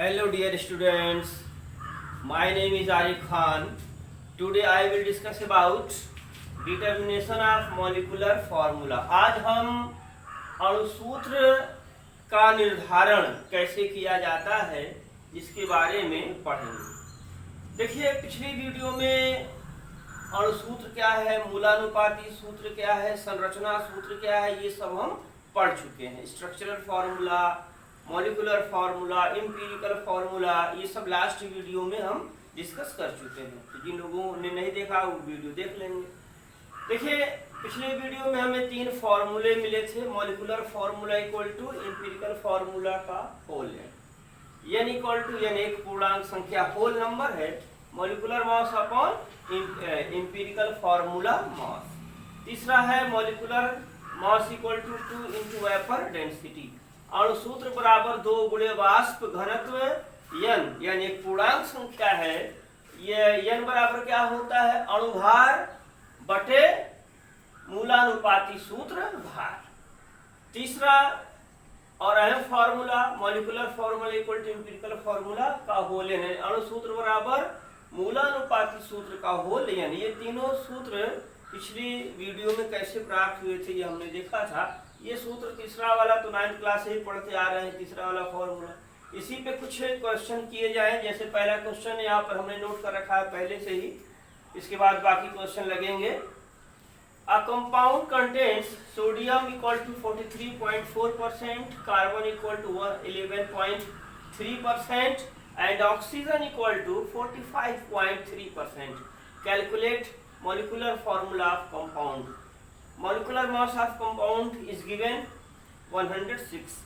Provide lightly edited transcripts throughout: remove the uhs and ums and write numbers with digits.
Hello dear students, my name is Arif Khan. Today I will discuss about determination of molecular formula. आज हम अणुसूत्र का निर्धारण कैसे किया जाता है इसके बारे में पढ़ेंगे। देखिए पिछली वीडियो में अणुसूत्र क्या है, मूलानुपाती सूत्र क्या है, संरचना सूत्र क्या है, ये सब हम पढ़ चुके हैं। Structural formula, molecular formula, empirical formula, ये सब लास्ट वीडियो में हम डिस्कस कर चुके हैं। तो जिन लोगों ने नहीं देखा वो वीडियो देख लेंगे। देखिए पिछले वीडियो में हमें 3 फार्मूले मिले थे। Molecular formula equal to empirical formula का होल है। एन इक्वल टू एन एक पूर्णांक संख्या होल नंबर है। Molecular mass upon empirical formula mass. तीसरा है molecular mass equal to 2 into vapour density. अणुसूत्र बराबर 2 गुणे वाष्प घनत्व एन एक पूर्णांक संख्या है। ये एन बराबर क्या होता है, अणुभार बटे मूलानुपाती सूत्र भार। तीसरा और अहम formula molecular formula equal to empirical formula का होल एन है। अणुसूत्र बराबर मूलानुपाती सूत्र का होल एन। ये तीनों सूत्र पिछली वीडियो में कैसे प्राप्त हुए थे ये हमने देखा था। ये सूत्र तीसरा वाला तो 9th क्लास से ही पढ़ते आ रहे हैं, तीसरा वाला फॉर्मूला। इसी पे कुछ क्वेश्चन किए जाए। जैसे पहला क्वेश्चन यहाँ पर हमने नोट कर रखा है पहले से ही, इसके बाद बाकी क्वेश्चन लगेंगे। A compound contains sodium equal to 43.4%, carbon equal to 11.3% and oxygen equal to 45.3%। Calculate molecular formula of compound. Molecular mass of compound is given 106।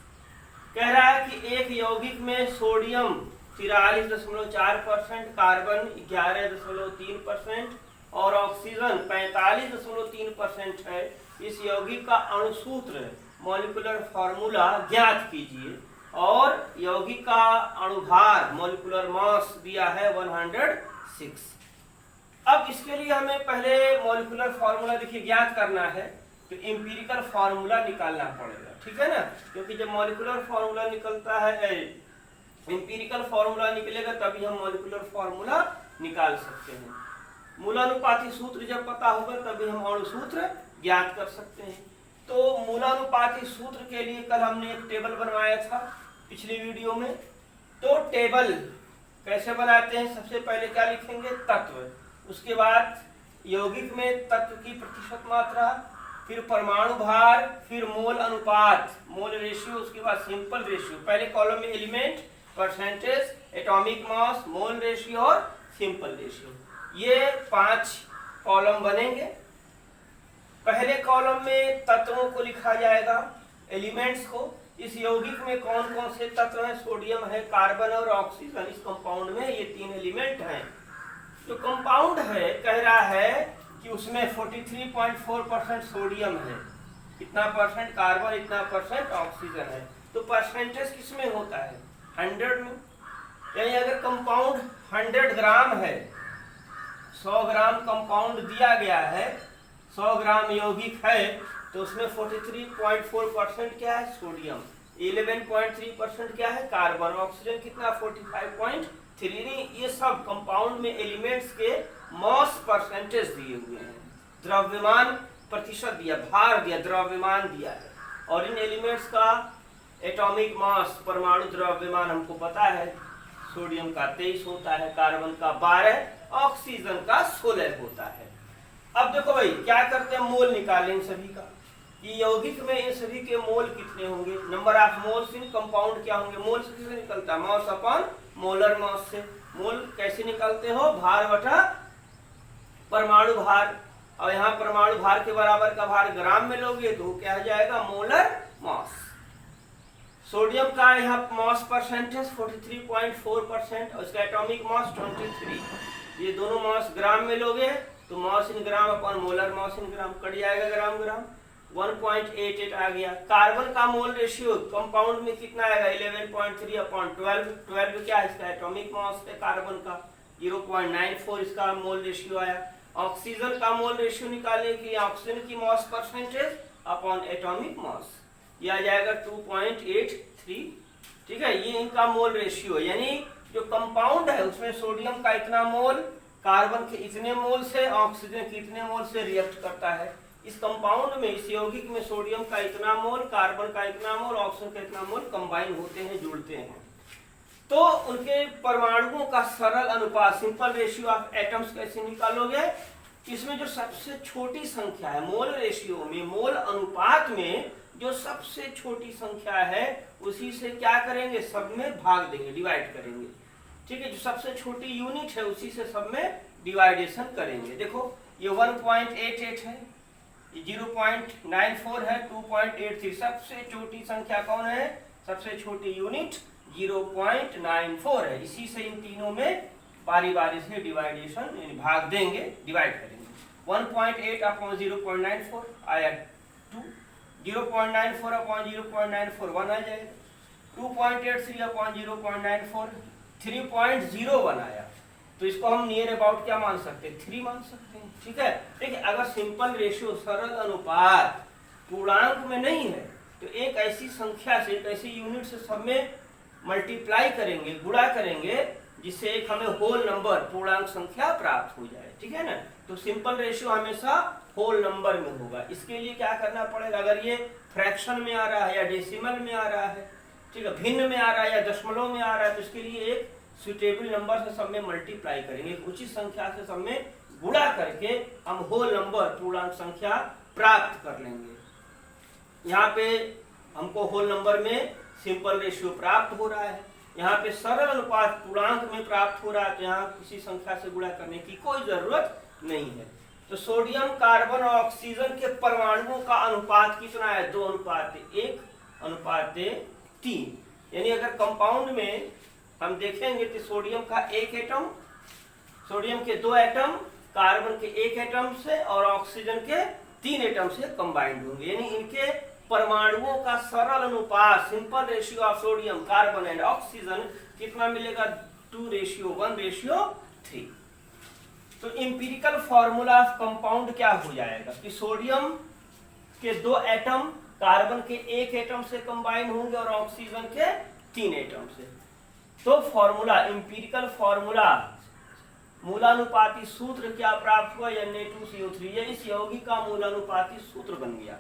कह रहा है कि एक यौगिक में सोडियम 43.4%, कार्बन 11.3% और ऑक्सीजन 45.3% है। इस यौगिक का अणुसूत्र मॉलिक्यूलर फार्मूला ज्ञात कीजिए और यौगिक का अणुभार मॉलिक्यूलर मास दिया है 106। अब इसके लिए हमें पहले मॉलिक्यूलर फार्मूला देखिए ज्ञात करना है, तो एम्पिरिकल फार्मूला निकालना पड़ेगा, ठीक है ना। क्योंकि जब मॉलिक्यूलर फार्मूला निकलता है, एम्पिरिकल फार्मूला निकलेगा तभी हम मॉलिक्यूलर फार्मूला निकाल सकते हैं। मूलानुपाती सूत्र जब पता होगा तभी हम अणुसूत्र ज्ञात कर सकते हैं। तो मूलानुपाती सूत्र के लिए कल हमने एक टेबल बनवाया था पिछली वीडियो में। तो टेबल कैसे बनाते हैं, सबसे पहले क्या लिखेंगे, तत्व, उसके बाद यौगिक में तत्व की प्रतिशत मात्रा, फिर परमाणु भार, फिर मोल अनुपात, मोल रेशियो, उसके बाद सिंपल रेशियो। पहले कॉलम में element, percentage, atomic mass, mole ratio और सिंपल रेशियो, ये 5 कॉलम बनेंगे। पहले कॉलम में तत्वों को लिखा जाएगा, एलिमेंट्स को। इस यौगिक में कौन कौन से तत्व हैं, सोडियम है, कार्बन और ऑक्सीजन। इस कंपाउंड में ये 3 एलिमेंट हैं। जो कंपाउंड है कह रहा है कि उसमें 43.4% सोडियम है, इतना परसेंट कार्बन, इतना परसेंट ऑक्सीजन है। तो परसेंटेज किसमें होता है, 100 में। यानी अगर कंपाउंड 100 ग्राम है, 100 ग्राम कंपाउंड दिया गया है, 100 ग्राम यौगिक है, तो उसमें 43.4% क्या है, सोडियम, 11.3% क्या है, कार्बन, ऑक्सीजन कितना 45.3। ये सब कंपाउंड में एलिमेंट्स के मास परसेंटेज दिए हुए हैं। द्रव्यमान प्रतिशत दिया, भार दिया, द्रव्यमान दिया है। और इन एलिमेंट्स का एटॉमिक मास, परमाणु द्रव्यमान हमको पता है, सोडियम का 23 होता है, कार्बन का 12, ऑक्सीजन का 16 होता है। अब देखो भाई क्या करते हैं, मोल निकालें सभी का, कि यौगिक में इन सभी के मोल कितने होंगे। Number of moles in compound क्या होंगे, मोल से किससे निकलता है, मास अपॉन मोलर मास से। मोल कैसे निकलते हो, भार बटा परमाणु भार। और यहाँ परमाणु भार के बराबर का भार ग्राम में लोगे तो क्या हो जाएगा, मोलर मास। सोडियम का यहाँ मास परसेंटेज 43.4% और इसका एटॉमिक मास 23। ये दोनों मास ग्राम में लोगे तो मास इन ग्राम अपॉन मोलर मास इन ग्राम, कट जाएगा ग्राम ग्राम, 1.88 आ गया। कार्बन का मोल रेशियो कंपाउंड में कितना आएगा, 11.3 अपॉन 12। 12 क्या है, इसका एटॉमिक मास है कार्बन का, 0.94 इसका मोल रेशियो आया। ऑक्सीजन का मोल रेशियो निकालने के लिए ऑक्सीजन की mass percentage upon atomic mass, ये आ जाएगा 2.83 ठीक है, ये इनका मोल रेशियो, यानी जो कंपाउंड है उसमें सोडियम का इतना मोल कार्बन के इतने मोल से ऑक्सीजन के इतने मोल से रिएक्ट करता है। इस कंपाउंड में, इस यौगिक में सोडियम का इतना मोल, कार्बन का इतना मोल, ऑक्सीजन का इतना मोल कंबाइन होते हैं, जुड़ते हैं। तो उनके परमाणुओं का सरल अनुपात, सिंपल रेशियो ऑफ एटम्स कैसे निकालोगे? इसमें जो सबसे छोटी संख्या है मोल रेशियो में, मोल अनुपात में जो सबसे छोटी संख्या है उसी से क्या करेंगे, सब में भाग देंगे, डिवाइड करेंगे। ठीक है, जो सबसे छोटी यूनिट है उसी से सब में डिवाइडेशन करेंगे। देखो ये 1.88 है, 0.94 है, 2.83, सबसे छोटी संख्या कौन है? सबसे छोटी यूनिट 0.94 है। इसी से इन तीनों में बारी बारी से डिवाइडेशन भाग देंगे, डिवाइड करेंगे। 1.8 अपॉन 0.94 आया 2, 0.94 अपॉन 0.94 1 आ जाएगा, 2.83 अपॉन 0.94 3.01 आया। तो इसको हम नियर अबाउट क्या मान सकते हैं? 3 मान सकते हैं। ठीक है, देखिए अगर सिंपल रेशियो, सरल अनुपात पूर्णांक में नहीं है तो एक ऐसी संख्या से, एक ऐसी यूनिट से सब में मल्टीप्लाई करेंगे, गुणा करेंगे, जिससे एक हमें होल नंबर, पूर्णांक संख्या प्राप्त हो जाए। ठीक है ना, तो सिंपल रेशियो हमेशा होल नंबर में होगा। इसके लिए क्या करना पड़ेगा? अगर ये फ्रैक्शन में आ रहा है या डेसिमल में आ रहा है, ठीक है, भिन्न में आ रहा है या दशमलव में आ रहा है, तो इसके लिए एक सुटेबल नंबर से सब में मल्टीप्लाई करेंगे, एक उचित संख्या से सब में गुणा करके हम होल नंबर, पूर्णांक संख्या प्राप्त कर लेंगे। यहाँ पे हमको होल नंबर में सिंपल रेशियो प्राप्त हो रहा है, यहाँ पे सरल अनुपात पूर्णांक में प्राप्त हो रहा है, तो यहाँ किसी संख्या से गुणा करने की कोई जरूरत नहीं है। तो सोडियम, कार्बन और ऑक्सीजन के परमाणुओं का अनुपात कितना है? 2:1:3। यानी अगर कंपाउंड में हम देखेंगे तो सोडियम का एक एटम, सोडियम के 2 एटम, कार्बन के 1 एटम से और ऑक्सीजन के 3 एटम से कंबाइंड होंगे। यानी इनके परमाणुओं का सरल अनुपात, simple ratio of sodium, carbon and oxygen कितना मिलेगा? 2:1:3। तो इंपीरिकल फॉर्मूला ऑफ कंपाउंड क्या हो जाएगा कि सोडियम के 2 एटम कार्बन के 1 एटम से कंबाइन होंगे और ऑक्सीजन के 3 एटम से। तो फॉर्मूला, इंपीरिकल फॉर्मूला, मूलानुपाती सूत्र क्या प्राप्त हुआ? Na2CO3। ये इस यौगिक का मूलानुपाती सूत्र बन गया।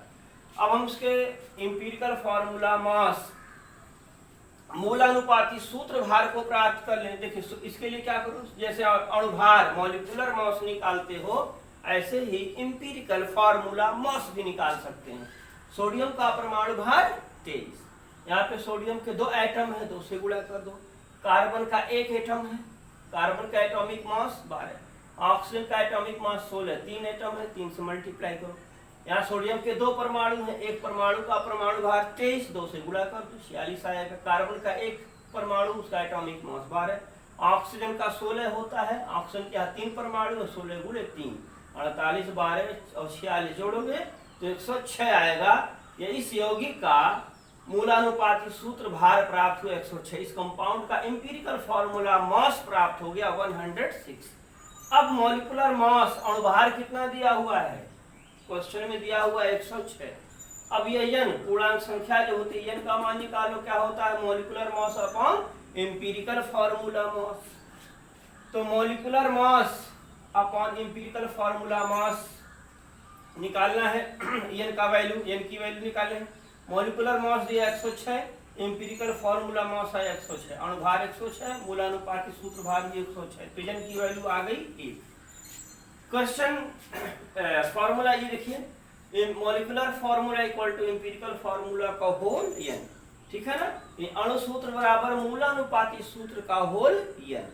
अब हम इसके इंपीरिकल फॉर्मूला, मास, मूलानुपाती सूत्र भार को प्राप्त कर लें। देखिए इसके लिए क्या करो, जैसे अणुभार, मॉलिक्यूलर मास निकालते हो, ऐसे ही इंपीरिकल फॉर्मूला मास भी निकाल सकते हैं। सोडियम का परमाणु भार 23, यहाँ पे सोडियम के 2 एटम है, 2 से गुणा कर दो। कार्बन का 1 एटम है, कार्बन का एटॉमिक मास 12, ऑक्सीजन का एटॉमिक मास 16, 3 एटम है, 3 से मल्टीप्लाई करो। यहाँ सोडियम के 2 परमाणु हैं, एक परमाणु का परमाणु भार 23, 2 से गुणा कर दो, 46 आएगा। कार्बन का 1 परमाणु, उसका एटॉमिक मास 12, ऑक्सीजन का 16 होता है, ऑक्सीजन के 3 परमाणु है, 16 गुणे 3, 48, 12 और 46 जोड़ोगे तो 106 आएगा। ये इस यौगिक का मूलानुपाती सूत्र भार प्राप्त हुआ 106। इस कंपाउंड का इंपीरिकल फॉर्मूला मास प्राप्त हो गया 106। अब मॉलिक्यूलर मास, अणुभार कितना दिया हुआ है? क्वेश्चन में दिया हुआ 106। अब ये n पूर्णांक संख्या जो होती है, n का मान निकालो, क्या होता है? Molecular mass upon empirical formula mass. तो molecular mass upon empirical formula mass निकालना है। n का वैल्यू, n की वैल्यू निकाले। मॉलिक्यूलर मास दिया 106, इंपीरिकल फॉर्मूला मास है 106, अणुभार 106, मूलानुपाती सूत्र भार भी 106, तो n की वैल्यू आ गई 1। क्वेश्चन फॉर्मूला ये देखिए, molecular formula equal to empirical formula का होल n। ठीक है ना, ये अणु सूत्र बराबर मूलानुपाती सूत्र का होल n।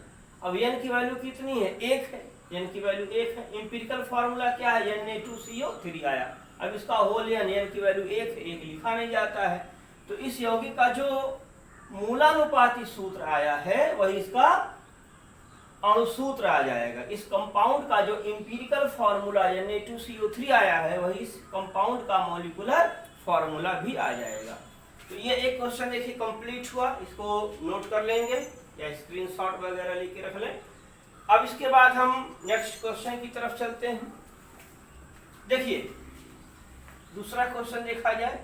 अब n की वैल्यू कितनी है? 1 है, n की वैल्यू 1 है। इंपीरिकल फॉर्मूला क्या है? Na2CO3 आया। अब इसका होल n की वैल्यू 1 है, 1 लिखा नहीं जाता है। तो इस यौगिक का जो मूलानुपाती सूत्र आया है वही इसका अणुसूत्र आ जाएगा। इस कंपाउंड का जो इंपीरिकल फॉर्मूला Na2CO3 आया है वही इस कंपाउंड का मॉलिक्यूलर फॉर्मूला भी आ जाएगा। तो ये एक क्वेश्चन देखिए कंप्लीट हुआ, इसको नोट कर लेंगे या स्क्रीनशॉट वगैरह लेके रख लें। अब इसके बाद हम नेक्स्ट क्वेश्चन की तरफ चलते हैं। देखिए दूसरा क्वेश्चन देखा जाए,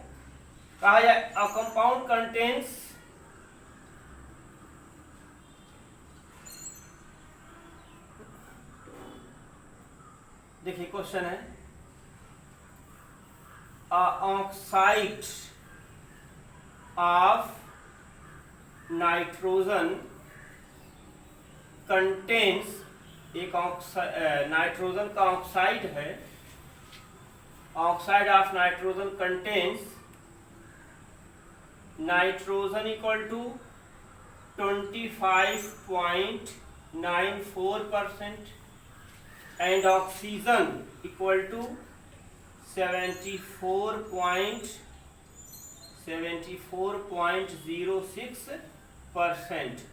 कहा जाए अ कंपाउंड कंटेन्स देखिए क्वेश्चन है, ऑक्साइड ऑफ नाइट्रोजन कंटेन्स, एक नाइट्रोजन का ऑक्साइड है, oxide of nitrogen contains nitrogen equal to 25.94% and oxygen equal to 74.06%.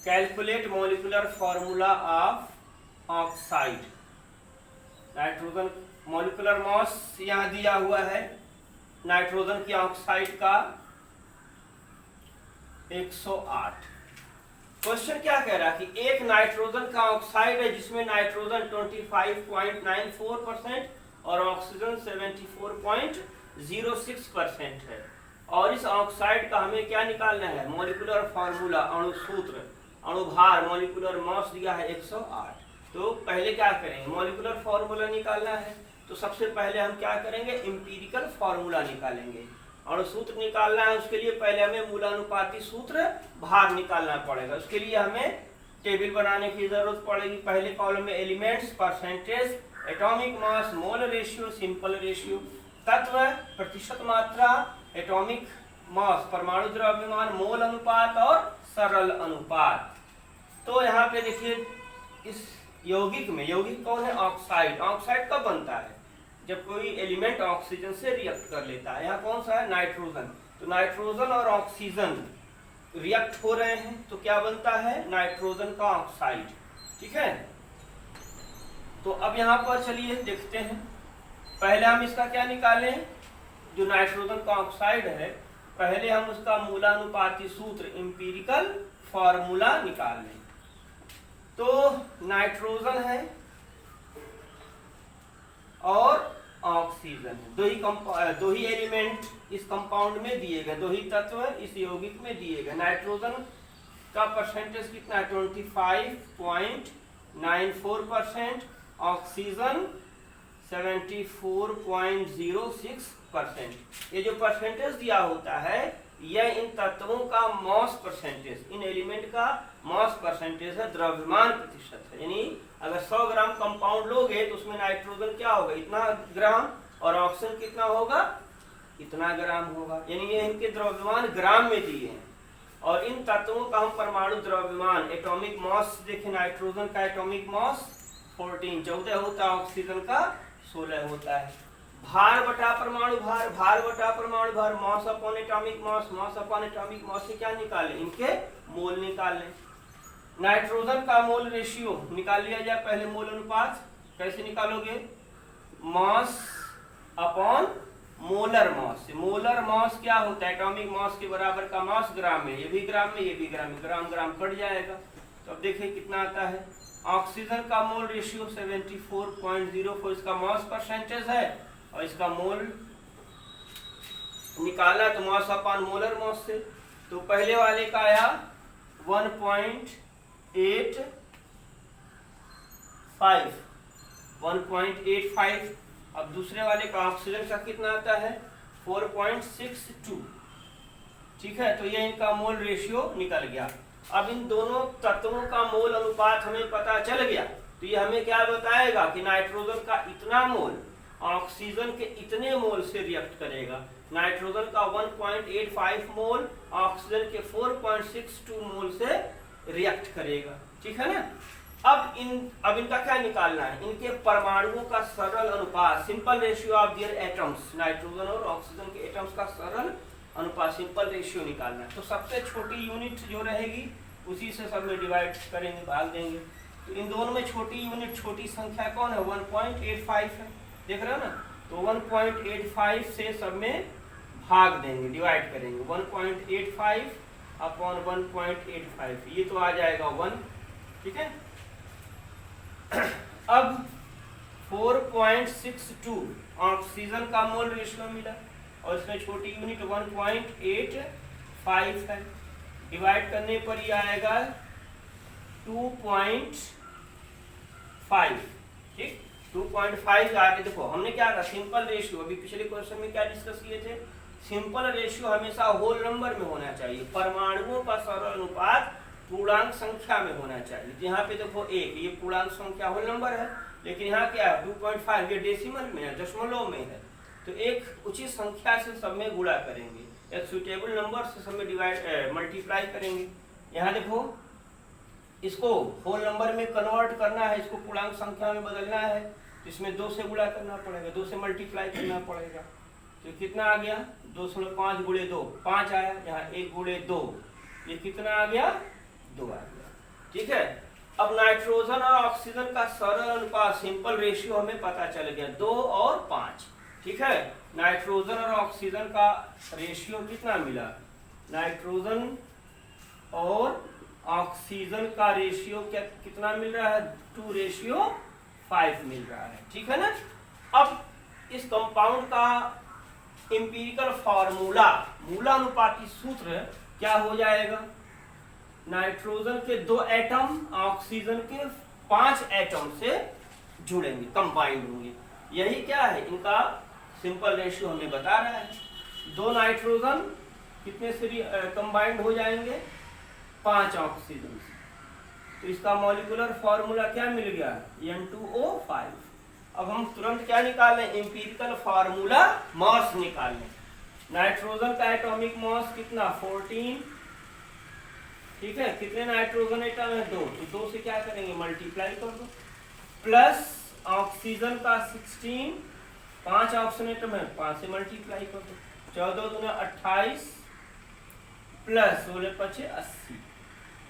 Calculate molecular formula of oxide. Nitrogen molecular mass यहाँ दिया हुआ है नाइट्रोजन की ऑक्साइड का 108। क्वेश्चन क्या कह रहा है कि एक नाइट्रोजन का ऑक्साइड है जिसमें नाइट्रोजन 25.94% और ऑक्सीजन 74.06% है, और इस ऑक्साइड का हमें क्या निकालना है, मॉलिक्यूलर फार्मूला, अणुसूत्र, अणुभार, मॉलिक्यूलर मास दिया है 108। तो पहले क्या करेंगे, मॉलिक्यूलर फार्मूला निकालना है। तो सबसे पहले हम क्या करेंगे, एम्पिरिकल फार्मूला निकालेंगे। अणुसूत्र निकालना है, उसके लिए पहले हमें मूलानुपाती सूत्र भार निकालना पड़ेगा। उसके लिए हमें टेबल बनाने की जरूरत पड़ेगी। पहले कॉलम में elements, percentage, atomic mass, mole ratio, simple ratio, तत्व, प्रतिशत मात्रा, एटॉमिक मास, परमाणु द्रव्यमान, मोल अनुपात और सरल अनुपात। तो यहाँ पे देखिए इस यौगिक में, यौगिक कौन है, ऑक्साइड। ऑक्साइड कब बनता है, जब कोई एलिमेंट ऑक्सीजन से रिएक्ट कर लेता है। यहाँ कौन सा है, नाइट्रोजन। तो नाइट्रोजन और ऑक्सीजन रिएक्ट हो रहे हैं तो क्या बनता है, नाइट्रोजन का ऑक्साइड। ठीक है, तो अब यहाँ पर चलिए देखते हैं। पहले हम इसका क्या निकालें, जो नाइट्रोजन का ऑक्साइड है, पहले हम उसका मूलानुपाती सूत्र, एम्पिरिकल फार्मूला निकाल लें। तो नाइट्रोजन है और ऑक्सीजन है, दो ही एलिमेंट इस कंपाउंड में दिए गए, दो ही तत्व इस यौगिक में दिए गए। नाइट्रोजन का परसेंटेज कितना है, 25.94%, ऑक्सीजन 74.06%। ये जो परसेंटेज दिया होता है यह इन तत्वों का मॉस परसेंटेज, इन एलिमेंट का मॉस परसेंटेज है, द्रव्यमान प्रतिशत है। यानी अगर 100 ग्राम कंपाउंड लोगे तो उसमें नाइट्रोजन क्या होगा, इतना ग्राम, और ऑक्सीजन कितना होगा, इतना ग्राम होगा। यानी ये इनके द्रव्यमान ग्राम में दिए हैं। और इन तत्वों का हम परमाणु द्रव्यमान, एटॉमिक मास देखें, नाइट्रोजन का एटॉमिक मास 14 होता है, ऑक्सीजन का 16 होता है। भार बटा परमाणु भार, भार बटा परमाणु भार, mass upon atomic mass, mass upon atomic mass से क्या निकालें, इनके मोल निकाल लें। नाइट्रोजन का मोल रेशियो निकाल लिया जाए। पहले मोल अनुपात कैसे निकालोगे, mass upon molar mass. Molar mass क्या होता है, एटॉमिक मास के बराबर का मास ग्राम में, ये भी ग्राम में, ये भी ग्राम में, ग्राम ग्राम कट जाएगा। तो अब देखिए कितना आता है। ऑक्सीजन का मोल रेशियो 74.04, इसका मास परसेंटेज है, और इसका मोल निकाला तो मास अपॉन मोलर मास से। तो पहले वाले का आया 1.85। अब दूसरे वाले का ऑक्सीजन का कितना आता है, 4.62। ठीक है, तो ये इनका मोल रेशियो निकल गया। अब इन दोनों तत्वों का मोल अनुपात हमें पता चल गया, तो ये हमें क्या बताएगा कि नाइट्रोजन का इतना मोल ऑक्सीजन के इतने मोल से रिएक्ट करेगा। नाइट्रोजन का 1.85 मोल ऑक्सीजन के 4.62 मोल से रिएक्ट करेगा। ठीक है ना। अब इनका क्या निकालना है, इनके परमाणुओं का सरल अनुपात, simple ratio of their atoms, nitrogen और ऑक्सीजन के एटम्स का सरल अनुपात, सिंपल रेशियो निकालना है। तो सबसे छोटी यूनिट जो रहेगी उसी से सब में डिवाइड करेंगे, भाग देंगे। तो इन दोनों में छोटी यूनिट, छोटी संख्या कौन है, 1.85 है, देख रहे हो ना। तो 1.85 से सब में भाग देंगे, डिवाइड करेंगे। 1.85 अपॉन 1.85, ये तो आ जाएगा 1। ठीक है। अब 4.62 ऑक्सीजन का मोल रेशियो मिला, और इसमें छोटी यूनिट 1.85 है। डिवाइड करने पर ये आएगा 2.5। ठीक, 2.5 आगे देखो हमने क्या कहा सिंपल रेशियो, अभी पिछले क्वेश्चन में क्या डिस्कस किए थे, सिंपल रेशियो हमेशा होल नंबर में होना चाहिए, परमाणुओं का सरल अनुपात पूर्णांक संख्या में होना चाहिए। तो यहाँ पे देखो एक ये पूर्णांक संख्या होल नंबर है, लेकिन यहाँ क्या है 2.5 ये डेसिमल में है, दशमलव में है, तो एक उचित संख्या से सब में गुणा करेंगे, एक सुटेबल नंबर से सब में डिवाइड मल्टीप्लाई करेंगे। यहाँ देखो इसको होल नंबर में कन्वर्ट करना है, इसको पूर्णांक संख्या में बदलना है, तो इसमें 2 से गुणा करना पड़ेगा, 2 से मल्टीप्लाई करना पड़ेगा, तो कितना आ गया 2.5 गुणे 2 5 आया, यहाँ 1 गुणे 2 ये कितना आ गया 2 आ गया। ठीक है, अब नाइट्रोजन और ऑक्सीजन का सरल अनुपात सिंपल रेशियो हमें पता चल गया 2 और 5। ठीक है, नाइट्रोजन और ऑक्सीजन का रेशियो कितना मिला, नाइट्रोजन और ऑक्सीजन का रेशियो क्या कितना मिल रहा है 2:5 मिल रहा है। ठीक है ना, अब इस कंपाउंड का एम्पिरिकल फार्मूला मूलानुपाती सूत्र क्या हो जाएगा, नाइट्रोजन के 2 एटम ऑक्सीजन के 5 एटम से जुड़ेंगे, कंबाइंड होंगे, यही क्या है इनका सिंपल रेशियो हमें बता रहा है। 2 नाइट्रोजन कितने से कंबाइंड हो जाएंगे 5 ऑक्सीजन से, तो इसका मॉलिक्यूलर फॉर्मूला क्या मिल गया N2O5। अब हम तुरंत क्या निकाल लें एम्पिरिकल फार्मूला मास निकाल लें। नाइट्रोजन का एटॉमिक मास कितना 14, ठीक है, कितने नाइट्रोजन एटम है 2, तो 2 से क्या करेंगे मल्टीप्लाई कर दो, प्लस ऑक्सीजन का 16 5 ऑक्सीजन एटम है 5 से मल्टीप्लाई कर दो, 14 दूना 28 प्लस 16 पचे 80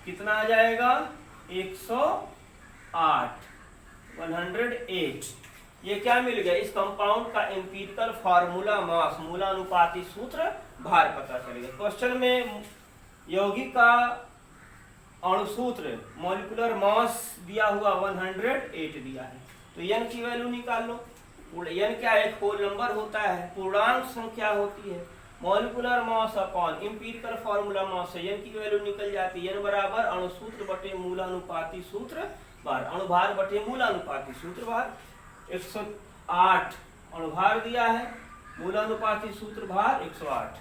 कितना आ जाएगा 108 108। ये क्या मिल गया इस कंपाउंड का एम्पिरिकल फार्मूला मास मूलानुपाती सूत्र भार पता चलेगा। क्वेश्चन में यौगिक का अणुसूत्र मॉलिक्यूलर मास दिया हुआ 108 दिया है, तो n की वैल्यू निकाल लो। n क्या है होल नंबर होता है, पूर्णांक संख्या होती है, molecular mass upon empirical formula मास से n की वैल्यू निकल जाती है, n बराबर अणुसूत्र बटे मूलानुपाती सूत्र भार, अणुभार बटे मूलानुपाती सूत्र भार। 108 अणुभार दिया है, मूलानुपाती सूत्र भार 108,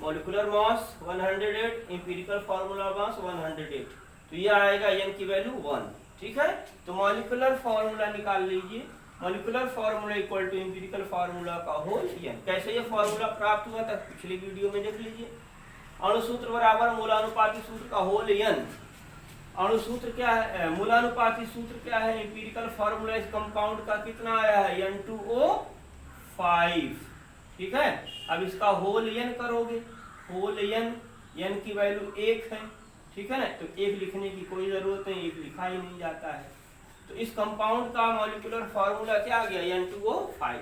मॉलिक्यूलर मास 108, एम्पिरिकल फार्मूला मास 108, तो ये आएगा n की वैल्यू 1। ठीक है, तो मॉलिक्यूलर फार्मूला निकाल लीजिए, molecular formula equal to empirical formula का होल n। कैसे ये फार्मूला प्राप्त हुआ था पिछली वीडियो में देख लीजिए, अणुसूत्र बराबर मूलानुपाती सूत्र का होल n, अणुसूत्र क्या है मूलानुपाती सूत्र क्या है एम्पिरिकल फार्मूला इस कंपाउंड का कितना आया है N2O5। ठीक है, अब इसका होल n करोगे, होल n की वैल्यू 1 है, ठीक है ना, तो 1 लिखने की कोई जरूरत नहीं, 1 लिखा ही नहीं जाता है, तो इस कंपाउंड का मॉलिक्यूलर फार्मूला क्या आ गया N2O5।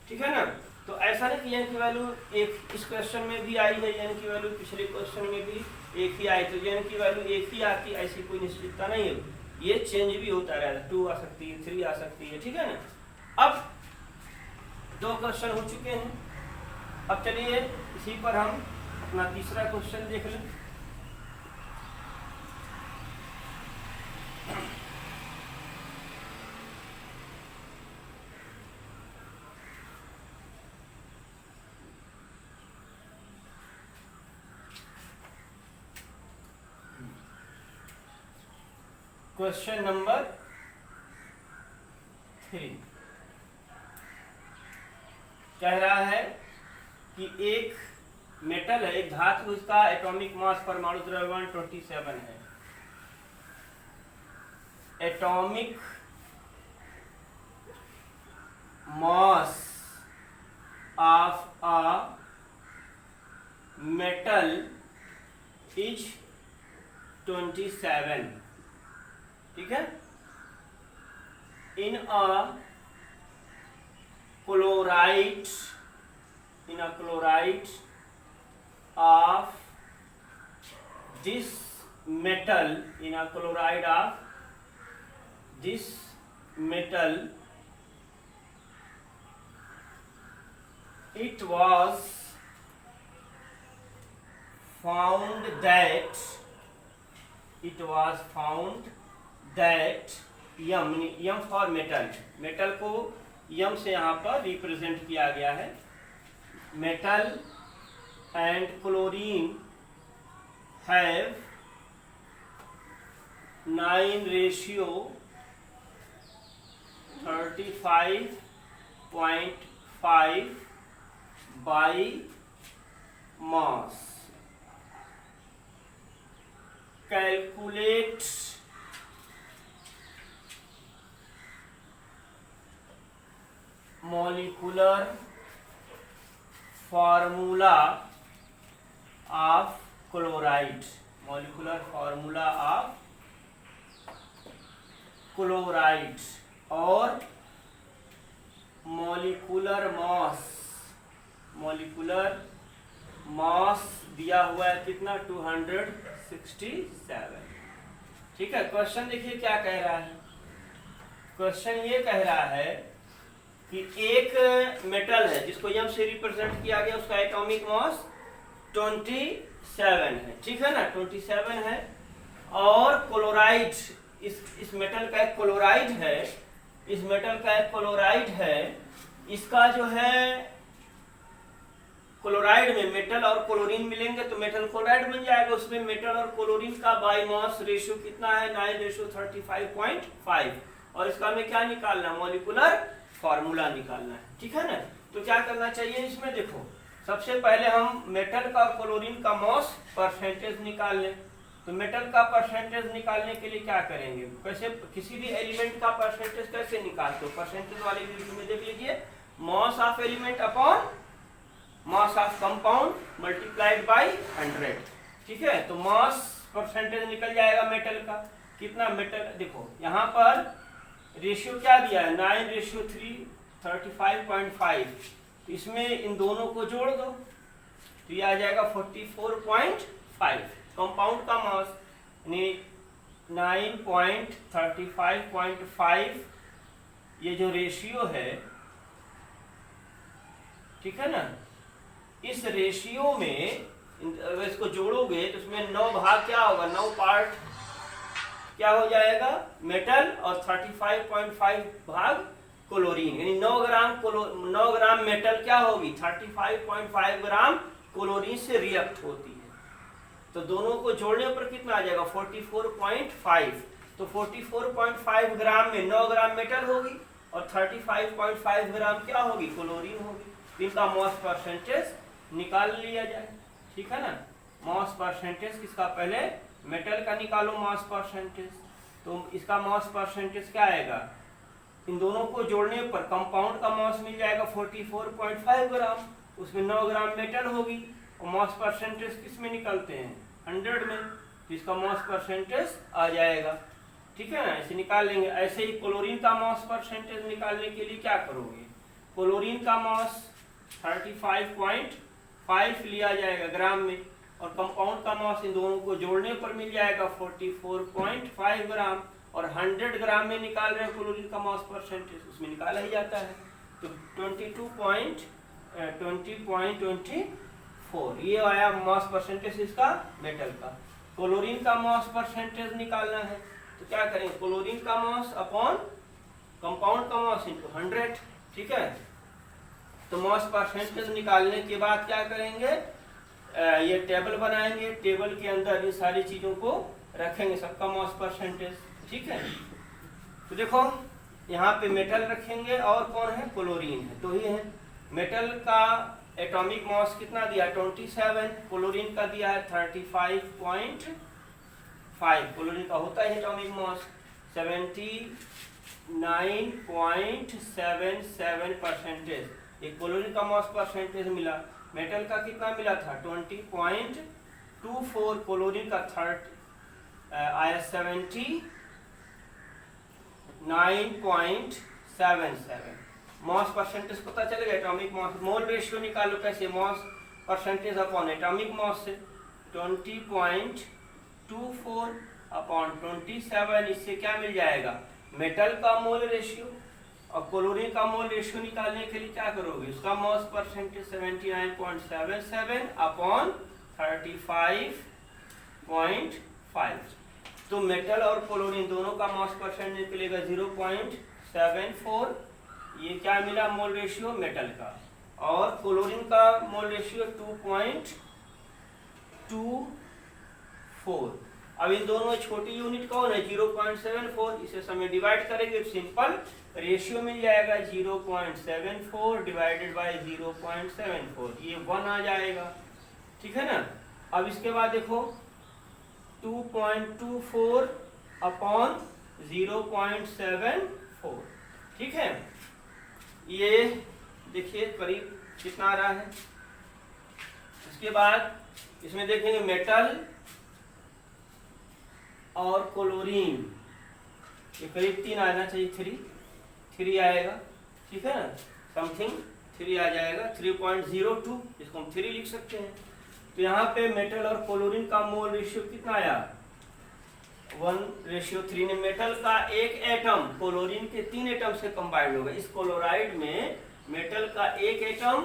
ठीक है ना, तो ऐसा नहीं कि n की वैल्यू एक इस क्वेश्चन में भी आई है, n की वैल्यू पिछले क्वेश्चन में भी एक ही आई, तो n की वैल्यू एक ही आती, ऐसी कोई निश्चितता नहीं है, ये चेंज भी होता रहता है, 2 आ सकती है 3 आ सकती है। ठीक है ना, अब 2 क्वेश्चन हो चुके हैं, अब चलिए इसी पर हम अपना तीसरा क्वेश्चन देख लें। क्वेश्चन नंबर 3 कह रहा है कि एक मेटल है, एक धातु, इसका एटॉमिक मास परमाणु द्रव्यमान 27 है, atomic mass of a metal is 27। ठीक है, in a chloride of this metal, in a chloride of this metal, it was found that M, M for metal, metal को यम से यहाँ पर रिप्रेजेंट किया गया है। Metal and chlorine have 9:35.5 by mass. Calculate molecular formula of chloride. Molecular formula of chloride और molecular mass दिया हुआ है कितना 267। ठीक है, क्वेश्चन देखिए क्या कह रहा है। क्वेश्चन ये कह रहा है कि एक मेटल है जिसको यम से रिप्रेजेंट किया गया, उसका एटॉमिक मास 27 है। ठीक है ना, 27 है। और क्लोराइड, इस मेटल का एक क्लोराइड है, इस मेटल का एक क्लोराइड है, इसका जो है क्लोराइड में मेटल और क्लोरीन मिलेंगे तो मेटल क्लोराइड बन जाएगा। उसमें मेटल और क्लोरीन का बाई मास रेशियो कितना है 9:35.5। और इसका हमें क्या निकालना है, मॉलिक्यूलर फॉर्मूला निकालना है। ठीक है ना, तो क्या करना चाहिए इसमें, देखो सबसे पहले हम मेटल का और क्लोरीन का मास परसेंटेज निकाल लें। तो मेटल का परसेंटेज निकालने के लिए क्या करेंगे, कैसे किसी भी एलिमेंट का परसेंटेज कैसे निकालते हो, परसेंटेज वाले वीडियो में देख लीजिए। Mass of element upon mass of compound multiplied by 100। ठीक है, तो मास परसेंटेज निकल जाएगा मेटल का कितना। मेटल देखो यहाँ पर रेशियो क्या दिया है 9:3 35.5। तो इसमें इन दोनों को जोड़ दो तो ये आ जाएगा 44.5। कंपाउंड का मास यानी 9.35.5 ये जो रेशियो है, ठीक है ना, इस रेशियो में अगर इसको जोड़ोगे तो उसमें 9 भाग क्या होगा, 9 पार्ट क्या हो जाएगा मेटल और 35.5 भाग क्लोरीन, यानी 9 ग्राम मेटल क्या होगी 35.5 ग्राम क्लोरीन से रिएक्ट होती है। तो दोनों को जोड़ने पर कितना आ जाएगा 44.5। तो 44.5 ग्राम में 9 ग्राम मेटल होगी और 35.5 ग्राम क्या होगी क्लोरीन होगी। इनका मास परसेंटेज निकाल लिया जाए। ठीक है ना, मास परसेंटेज किसका, पहले मेटल का निकालो मास परसेंटेज। तो इसका मास परसेंटेज क्या आएगा, इन दोनों को जोड़ने पर कंपाउंड का मास मिल जाएगा 44.5 ग्राम, उसमें 9 ग्राम मेटल होगी और मास परसेंटेज किस में निकलते हैं 100 में, तो इसका मास परसेंटेज आ जाएगा। ठीक है ना, ऐसे निकाल लेंगे। ऐसे ही क्लोरीन का मास परसेंटेज निकालने के लिए क्या करोगे, क्लोरीन का मास 35.5 लिया जाएगा ग्राम में और कंपाउंड का मास इन दोनों को जोड़ने पर मिल जाएगा 44.5 ग्राम और 100 ग्राम में निकाल रहे हैं क्लोरीन का मास परसेंटेज, उसमें निकाला ही जाता है। तो 20.24 ये आया मास परसेंटेज इसका मेटल का। क्लोरीन का मास परसेंटेज निकालना है तो क्या करेंगे, क्लोरीन का मास अपॉन कंपाउंड का मास इंटू 100। ठीक है, तो मास परसेंटेज निकालने के बाद क्या करेंगे, ये टेबल बनाएंगे, टेबल के अंदर इन सारी चीजों को रखेंगे, सबका मास परसेंटेज। ठीक है, तो देखो यहाँ पे मेटल रखेंगे और कौन है क्लोरीन है, तो ही है। मेटल का एटॉमिक मास कितना दिया 27, क्लोरीन का दिया है 35.5, क्लोरीन का होता है एटॉमिक मास 79.77%। ये क्लोरीन का मास परसेंटेज मिला। मेटल का कितना मिला था 20.24, क्लोरीन का आया 79.77। मास परसेंटेज पता चलेगा, एटॉमिक मास मोल रेशियो निकालो कैसे, mass percentage upon atomic mass से 20.24 अपॉन 27, इससे क्या मिल जाएगा मेटल का मोल रेशियो। और क्लोरीन का मोल रेशियो निकालने के लिए क्या करोगे, उसका मास परसेंटेज 79.77 अपॉन 35.5। तो तो मेटल और क्लोरीन दोनों का मास परसेंट निकलेगा 0.74। ये क्या मिला मोल रेशियो मेटल का, और क्लोरीन का मोल रेशियो 2.24। अब इन दोनों में छोटी यूनिट कौन है 0.74, इसे समय डिवाइड करेंगे सिंपल रेशियो मिल जाएगा 0.74 डिवाइडेड बाय 0.74, ये 1 आ जाएगा, ठीक है ना। अब इसके बाद देखो 2.24 अपॉन 0.74, ठीक है। ये देखिए करीब कितना आ रहा है। इसके बाद इसमें देखेंगे मेटल और क्लोरीन, ये करीब 3 आना चाहिए, 3 आएगा, ठीक है ना, समथिंग 3 आ जाएगा, 3.02, इसको हम 3 लिख सकते हैं। तो यहाँ पे मेटल और क्लोरीन का मोल रेशियो कितना आया 1:3 ने मेटल का एक एटम क्लोरीन के 3 एटम से कंबाइंड होगा। इस क्लोराइड में मेटल का एक एटम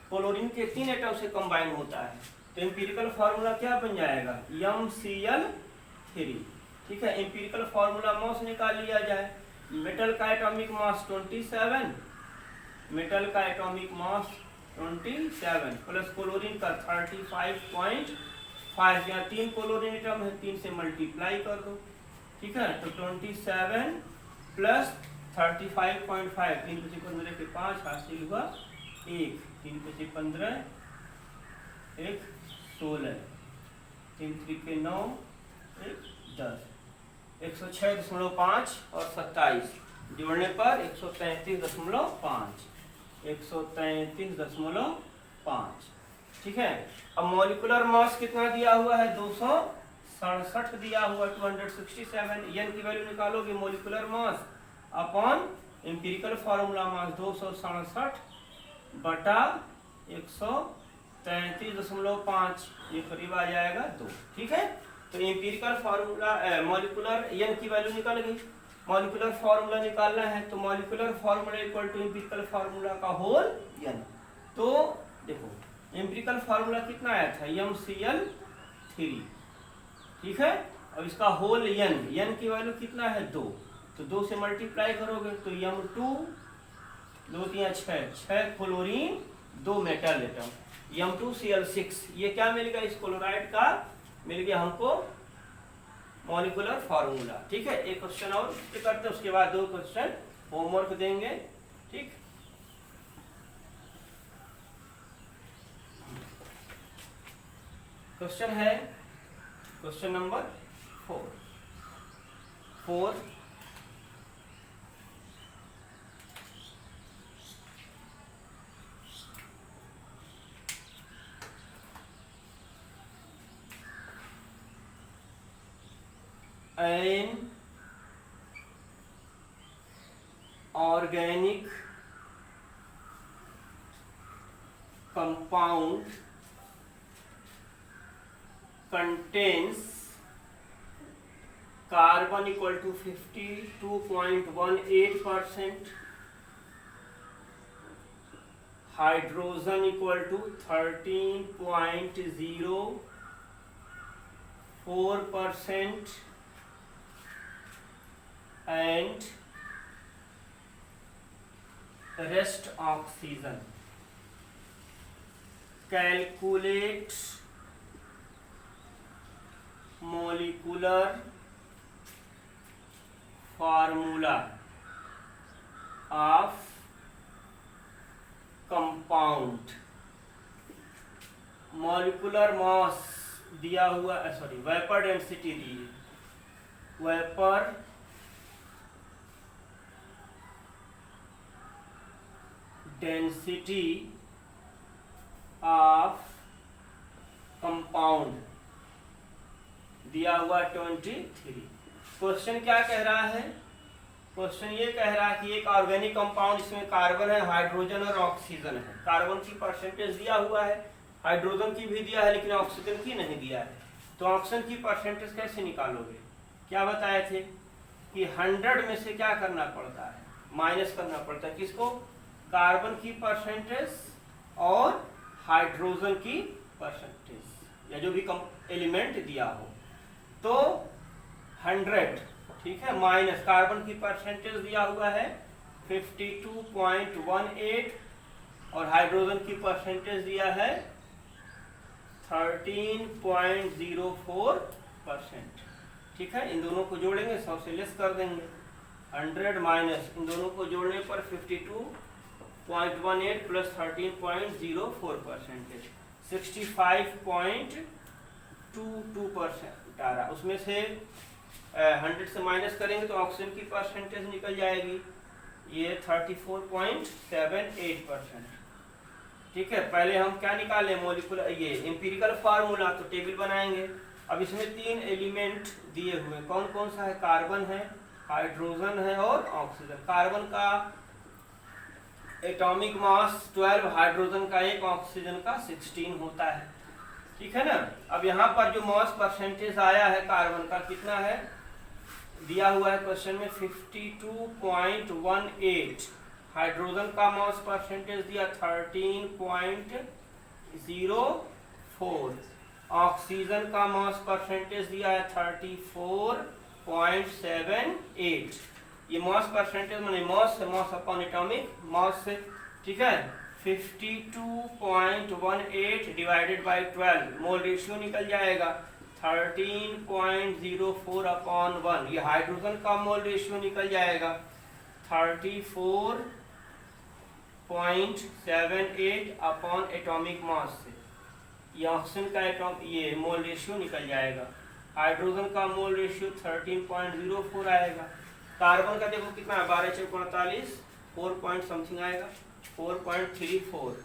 क्लोरीन के 3 एटम से कंबाइंड होता है। तो एम्पिरिकल फार्मूला क्या बन जाएगा MCl3, ठीक है। एम्पिरिकल फार्मूला मास निकाल लिया जाए। मेटल का एटॉमिक मास 27, मेटल का एटॉमिक मास 27 प्लस क्लोरीन का 35.5, यहाँ 3 क्लोरीन एटम है, 3 से मल्टीप्लाई कर दो, ठीक है। तो 27 प्लस 35.5, 3 × 15 के 5 हासिल हुआ 1, 3 × 15 1 16, 3 × 3 के 9 1 10, 106.5 और 27 जोड़ने पर 133.5, 133.5, ठीक है। अब मॉलिक्यूलर मास कितना दिया हुआ है 267 दिया हुआ, 267। एन की वैल्यू निकालोगे molecular mass upon empirical formula मास 267 बटा 133.5, ये करीब आ जाएगा 2, ठीक है। तो एम्पिरिकल फार्मूला मॉलिक्यूलर एन की वैल्यू निकालेंगे, मॉलिक्यूलर फार्मूला निकालना है, तो molecular formula equal to empirical formula का होल एन। तो देखो एम्पिरिकल फार्मूला कितना आया था MCl3, ठीक है। अब इसका होल एन की वैल्यू कितना है 2, तो 2 से मल्टीप्लाई करोगे तो M2 2 3 6 chlorine 2 metal atom M2Cl6, ये क्या मिल गया इस क्लोराइड का, मिल गया हमको मॉलिक्यूलर फार्मूला, ठीक है। एक क्वेश्चन और करते हैं, उसके बाद 2 क्वेश्चन होमवर्क देंगे, ठीक। क्वेश्चन है question number 4। An organic compound contains carbon equal to 52.18%, hydrogen equal to 13.04%, and rest oxygen. Calculate molecular formula of compound. Molecular mass दिया हुआ, sorry vapour density the, vapour density of compound दिया हुआ 23। Question क्या कह रहा है, question ये कह रहा है कि एक ऑर्गेनिक कंपाउंड, इसमें कार्बन है, हाइड्रोजन और ऑक्सीजन है। कार्बन की परसेंटेज दिया हुआ है, हाइड्रोजन की भी दिया है, लेकिन ऑक्सीजन की नहीं दिया है। तो ऑक्सीजन की परसेंटेज कैसे निकालोगे, क्या बताए थे कि 100 में से क्या करना पड़ता है, माइनस करना पड़ता है, किसको, कार्बन की परसेंटेज और हाइड्रोजन की परसेंटेज, या जो भी एलिमेंट दिया हो। तो 100, ठीक है, माइनस कार्बन की परसेंटेज दिया हुआ है 52.18 और हाइड्रोजन की परसेंटेज दिया है 13.04%, ठीक है। इन दोनों को जोड़ेंगे, 100 से लेस कर देंगे, 100 माइनस इन दोनों को जोड़ने पर 52.18 प्लस 13.04%, 65.22% आ रहा। उसमें से 100 से माइनस करेंगे तो ऑक्सीजन की परसेंटेज निकल जाएगी, ये 34.78%, ठीक है। पहले हम क्या निकालें, मॉलिक्यूलर ये एम्पिरिकल फार्मूला, तो टेबल बनाएंगे। अब इसमें 3 एलिमेंट दिए हुए, कौन कौन सा है, कार्बन है, हाइड्रोजन है और ऑक्सीजन। कार्बन का एटॉमिक मास 12, हाइड्रोजन का 1, ऑक्सीजन का 16 होता है, ठीक है ना। अब यहाँ पर जो मास परसेंटेज आया है कार्बन का कितना है, दिया हुआ है क्वेश्चन में 52.18, हाइड्रोजन का मास परसेंटेज दिया 13.04, ऑक्सीजन का मास परसेंटेज दिया है 34.78। ये मास परसेंटेज माने मास से मास अपॉन एटॉमिक मास से, ठीक है। 52.18 डिवाइडेड बाई 12, मोल रेशियो निकल जाएगा 13.04 अपॉन 1। ये हाइड्रोजन का मोल रेशियो निकल जाएगा 34.78 अपॉन एटॉमिक मास से। ये ऑक्सीजन का ये मोल रेशियो निकल जाएगा, हाइड्रोजन का मोल रेशियो 13.04 आएगा। कार्बन का देखो कितना है, 12 × 48, 4 पॉइंट समथिंग आएगा, 4.34,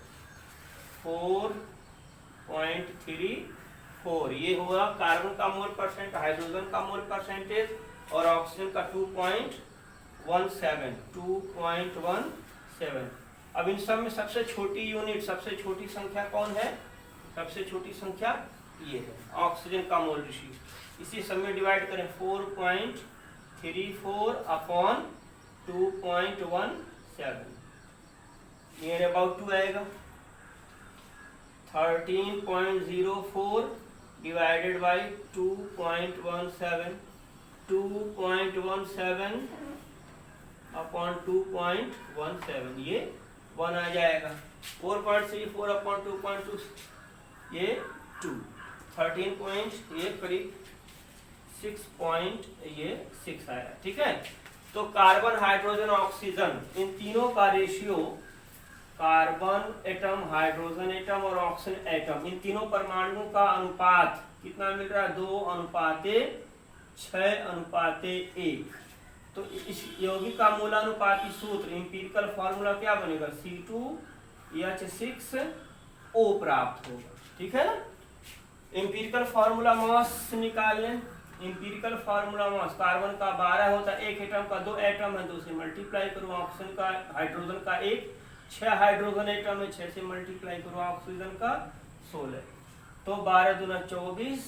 4.34 ये होगा कार्बन का मोल परसेंट, हाइड्रोजन का मोल परसेंटेज और ऑक्सीजन का 2.17। अब इन सब में सबसे छोटी यूनिट, सबसे छोटी संख्या कौन है, सबसे छोटी संख्या ये है, ऑक्सीजन का मोल रेशियो। इसी सब में डिवाइड करें 4.34 अपॉन 2.17, नियर अबाउट 2 आएगा। 13.04 डिवाइडेड बाई 2.17, 2.17 अपॉन 2.17, ये 1 आ जाएगा। 4.34 अपॉन 2.2, ये 2, 13 पॉइंट, ये करीब 6 आया, ठीक है। तो कार्बन, हाइड्रोजन, ऑक्सीजन, इन तीनों का ratio, carbon atom, hydrogen atom और ऑक्सीजन एटम, इन तीनों परमाणुओं का अनुपात कितना मिल रहा है, 2:6:1। तो इस यौगिक का मूलानुपाती सूत्र, इंपीरिकल फार्मूला क्या बनेगा, C2H6O प्राप्त होगा, ठीक है ना। इंपीरिकल फार्मूला मास निकाल लें। इंपीरिकल फार्मूला मास, कार्बन का 12 होता है, 1 एटम का 2 एटम है, 2 से मल्टीप्लाई करो, ऑक्सीजन का, हाइड्रोजन का 1, 6 हाइड्रोजन एटम है, 6 से मल्टीप्लाई करो, ऑक्सीजन का 16, तो 12 दूना 24,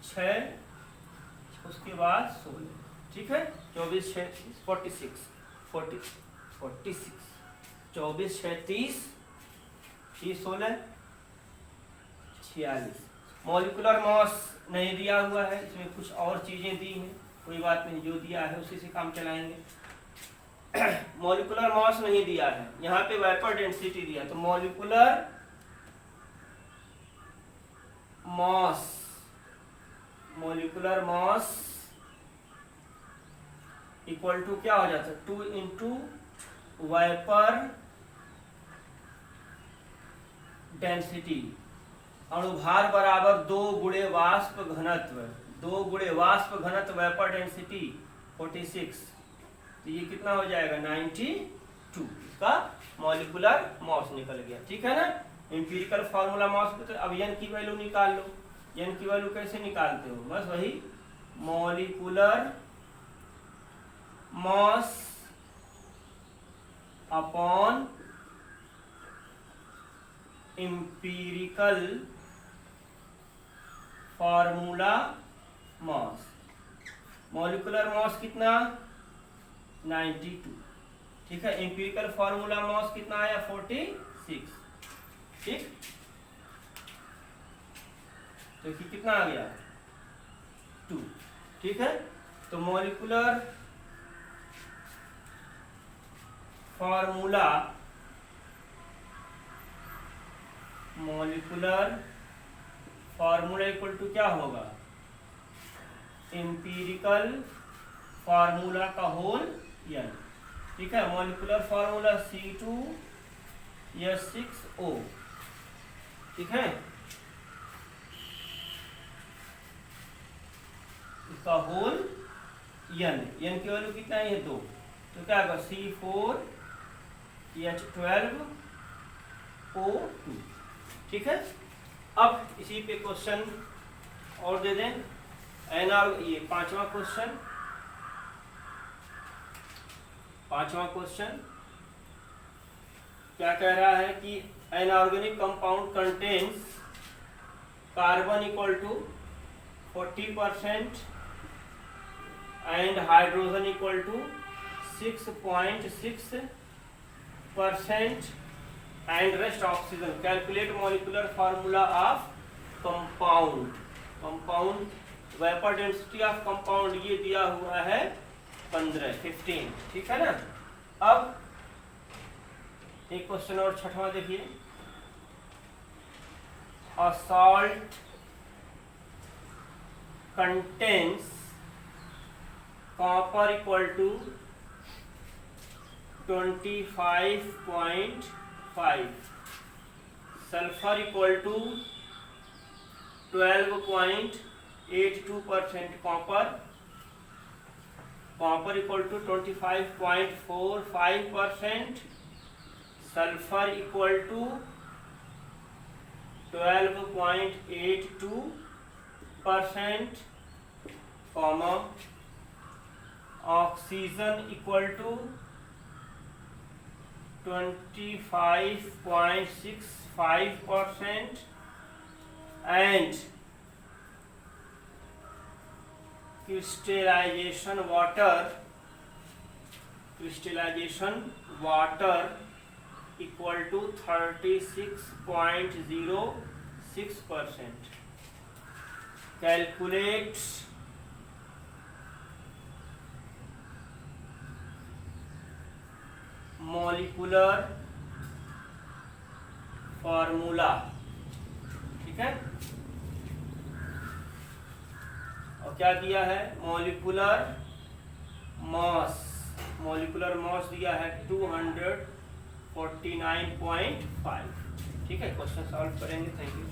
6 उसके बाद 16, ठीक है। 24 6 46, 24 6 30, 16 46। मॉलिक्यूलर मास नहीं दिया हुआ है, इसमें कुछ और चीजें दी हैं, कोई बात नहीं, जो दिया है उसी से काम चलाएंगे। मॉलिक्यूलर मास नहीं दिया है, यहाँ पे वेपर डेंसिटी दिया, तो मॉलिक्यूलर मास इक्वल टू क्या हो जाता है, 2 इंटू वेपर डेंसिटी, अणुभार बराबर 2 गुणे वाष्प घनत्व, 2 गुणे वाष्प घनत्व वेपर डेंसिटी 46, तो ये कितना हो जाएगा 92, इसका मॉलिक्यूलर मास निकल गया, ठीक है ना। एम्पिरिकल फार्मूला मास पे, तो अब n की वैल्यू निकाल लो। n की वैल्यू कैसे निकालते हो, बस वही molecular mass upon empirical formula मास। मॉलिक्यूलर मास कितना 92, ठीक है। एम्पिरिकल फार्मूला मास कितना आया 46, ठीक। तो कितना आ गया 2। ठीक है, तो मॉलिक्यूलर फार्मूला इक्वल टू क्या होगा, एम्पिरिकल फार्मूला का होल n। ठीक है, मॉलिक्यूलर फार्मूला C2H6O। ठीक है, इसका होल n की वैल्यू कितना है, 2, तो क्या होगा C4H12O2। ठीक है, अब इसी पे क्वेश्चन और दे दें, ये पांचवा क्वेश्चन क्या कह रहा है कि an organic compound contains carbon equal to 40% and hydrogen equal to 6.6% and rest oxygen. Calculate molecular formula of compound vapour density of compound, ये दिया हुआ है 15। ठीक है ना। अब एक क्वेश्चन और छठवां देखिए, a salt contains copper equal to 25.5, sulphur equal to 12.82%, copper equal to 25.45%, sulphur equal to 12.82%, oxygen equal to 25.65% and crystallization water equal to 36.06%. Calculate molecular formula. ठीक है, और क्या दिया है, मॉलिक्यूलर मास दिया है 249.5। ठीक है, क्वेश्चन सॉल्व करेंगे। Thank you.